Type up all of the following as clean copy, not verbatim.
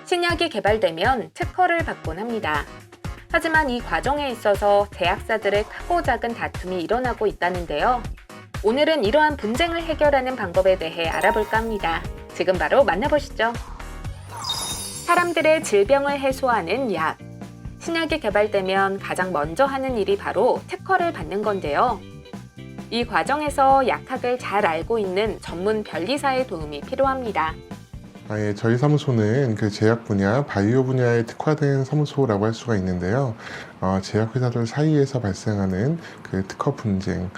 신약이 개발되면 특허를 받곤 합니다. 하지만 이 과정에 있어서 제약사들의 크고 작은 다툼이 일어나고 있다는데요. 오늘은 이러한 분쟁을 해결하는 방법에 대해 알아볼까 합니다. 지금 바로 만나보시죠. 사람들의 질병을 해소하는 약. 신약이 개발되면 가장 먼저 하는 일이 바로 특허를 받는 건데요. 이 과정에서 약학을 잘 알고 있는 전문 변리사의 도움이 필요합니다. 저희 사무소는 그 제약 분야, 바이오 분야에 특화된 사무소라고 할 수가 있는데요. 제약회사들 사이에서 발생하는 그 특허 분쟁을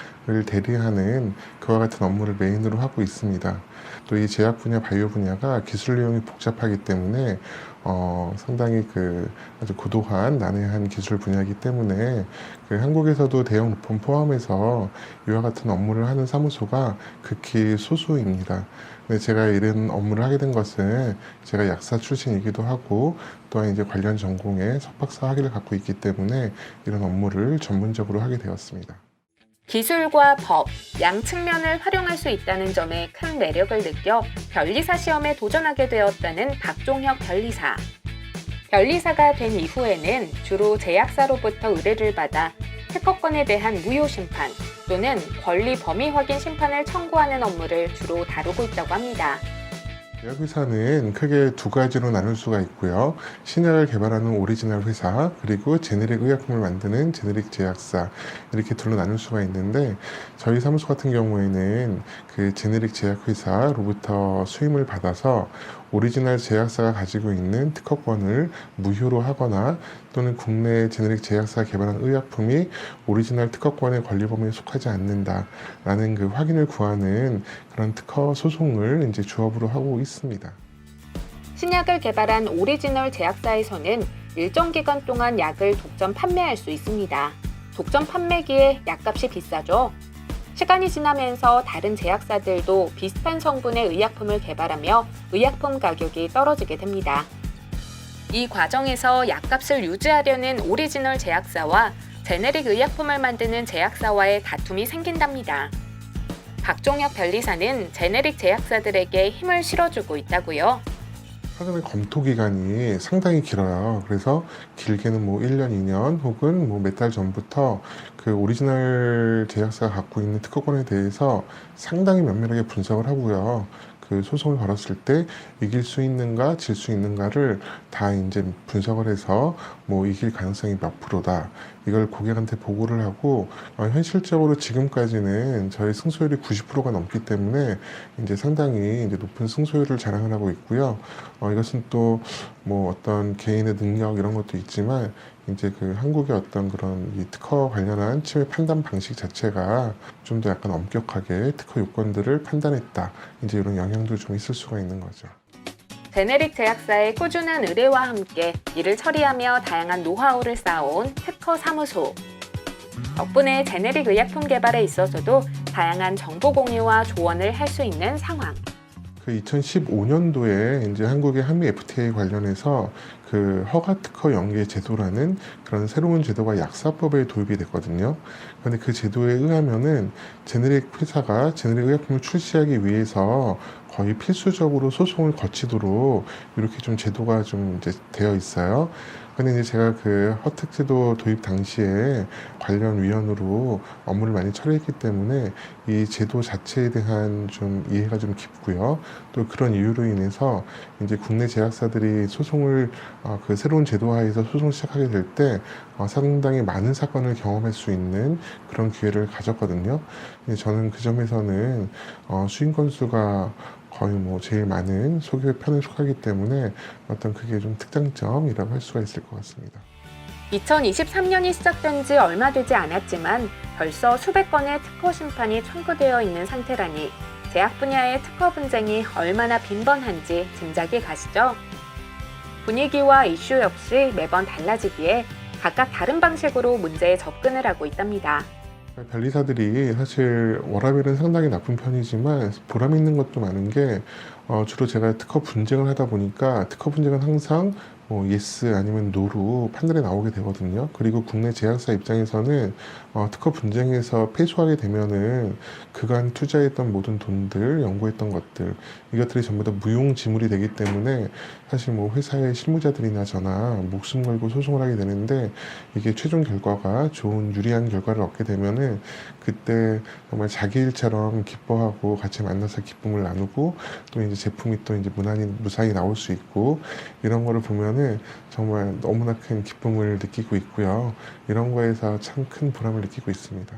대리하는 그와 같은 업무를 메인으로 하고 있습니다. 또 이 제약 분야, 바이오 분야가 기술 내용이 복잡하기 때문에 상당히 아주 고도한 난해한 기술 분야이기 때문에 한국에서도 대형 로펌 포함해서 이와 같은 업무를 하는 사무소가 극히 소수입니다. 근데 제가 이런 업무를 하게 된 것은 제가 약사 출신이기도 하고 또한 이제 관련 전공에 석박사 학위를 갖고 있기 때문에 이런 업무를 전문적으로 하게 되었습니다. 기술과 법, 양 측면을 활용할 수 있다는 점에 큰 매력을 느껴 변리사 시험에 도전하게 되었다는 박종혁 변리사. 변리사가 된 이후에는 주로 제약사로부터 의뢰를 받아 특허권에 대한 무효 심판 또는 권리 범위 확인 심판을 청구하는 업무를 주로 다루고 있다고 합니다. 제약회사는 크게 두 가지로 나눌 수가 있고요. 신약을 개발하는 오리지널 회사, 그리고 제네릭 의약품을 만드는 제네릭 제약사, 이렇게 둘로 나눌 수가 있는데, 저희 사무소 같은 경우에는 그 제네릭 제약회사로부터 수임을 받아서 오리지널 제약사가 가지고 있는 특허권을 무효로 하거나 또는 국내 제네릭 제약사가 개발한 의약품이 오리지널 특허권의 권리 범위에 속하지 않는다라는 그 확인을 구하는 그런 특허 소송을 이제 주업으로 하고 있습니다. 신약을 개발한 오리지널 제약사에서는 일정 기간 동안 약을 독점 판매할 수 있습니다. 독점 판매기에 약값이 비싸죠. 시간이 지나면서 다른 제약사들도 비슷한 성분의 의약품을 개발하며 의약품 가격이 떨어지게 됩니다. 이 과정에서 약값을 유지하려는 오리지널 제약사와 제네릭 의약품을 만드는 제약사와의 다툼이 생긴답니다. 박종혁 변리사는 제네릭 제약사들에게 힘을 실어주고 있다고요. 사전의 검토 기간이 상당히 길어요. 그래서 길게는 1년, 2년 혹은 몇 달 전부터 그 오리지널 제약사가 갖고 있는 특허권에 대해서 상당히 면밀하게 분석을 하고요. 그 소송을 걸었을 때 이길 수 있는가, 질 수 있는가를 다 이제 분석을 해서 이길 가능성이 몇 프로다. 이걸 고객한테 보고를 하고 현실적으로 지금까지는 저희 승소율이 90%가 넘기 때문에 이제 상당히 이제 높은 승소율을 자랑을 하고 있고요. 이것은 또 어떤 개인의 능력 이런 것도 있지만 이제 한국의 어떤 그런 이 특허 관련한 침해 판단 방식 자체가 좀 더 약간 엄격하게 특허 요건들을 판단했다. 이제 이런 영향도 좀 있을 수가 있는 거죠. 제네릭 제약사의 꾸준한 의뢰와 함께 이를 처리하며 다양한 노하우를 쌓아온 특허 사무소. 덕분에 제네릭 의약품 개발에 있어서도 다양한 정보 공유와 조언을 할 수 있는 상황. 2015년도에 이제 한국의 한미 FTA 관련해서 그 허가 특허 연계 제도라는 그런 새로운 제도가 약사법에 도입이 됐거든요. 그런데 그 제도에 의하면은 제네릭 회사가 제네릭 의약품을 출시하기 위해서 거의 필수적으로 소송을 거치도록 이렇게 좀 제도가 좀 이제 되어 있어요. 근데 이제 제가 그 허특제도 도입 당시에 관련 위원으로 업무를 많이 처리했기 때문에 이 제도 자체에 대한 좀 이해가 좀 깊고요. 또 그런 이유로 인해서 이제 국내 제약사들이 소송을 그 새로운 제도하에서 소송을 시작하게 될 때 상당히 많은 사건을 경험할 수 있는 그런 기회를 가졌거든요. 저는 그 점에서는 수임 건수가 거의 제일 많은 소기업 편에 속하기 때문에 어떤 그게 좀 특장점이라고 할 수가 있을 것 같습니다. 2023년이 시작된 지 얼마 되지 않았지만 벌써 수백 건의 특허 심판이 청구되어 있는 상태라니 제약 분야의 특허 분쟁이 얼마나 빈번한지 짐작이 가시죠? 분위기와 이슈 역시 매번 달라지기에 각각 다른 방식으로 문제에 접근을 하고 있답니다. 변리사들이 사실 워라밸은 상당히 나쁜 편이지만 보람 있는 것도 많은 게 주로 제가 특허 분쟁을 하다 보니까 특허 분쟁은 항상 예스 아니면 노로 판단이 나오게 되거든요. 그리고 국내 제약사 입장에서는 특허 분쟁에서 패소하게 되면은 그간 투자했던 모든 돈들, 연구했던 것들 이것들이 전부 다 무용지물이 되기 때문에 사실 뭐 회사의 실무자들이나 저나 목숨 걸고 소송을 하게 되는데 이게 최종 결과가 좋은 유리한 결과를 얻게 되면은 그때 정말 자기 일처럼 기뻐하고 같이 만나서 기쁨을 나누고 또 이제 제품이 또 이제 무사히 나올 수 있고 이런 거를 보면은 정말 너무나 큰 기쁨을 느끼고 있고요. 이런 거에서 참 큰 보람을 느끼고 있습니다.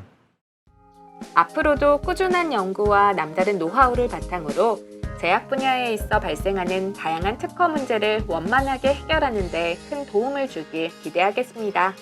앞으로도 꾸준한 연구와 남다른 노하우를 바탕으로 제약 분야에 있어 발생하는 다양한 특허 문제를 원만하게 해결하는 데 큰 도움을 주길 기대하겠습니다.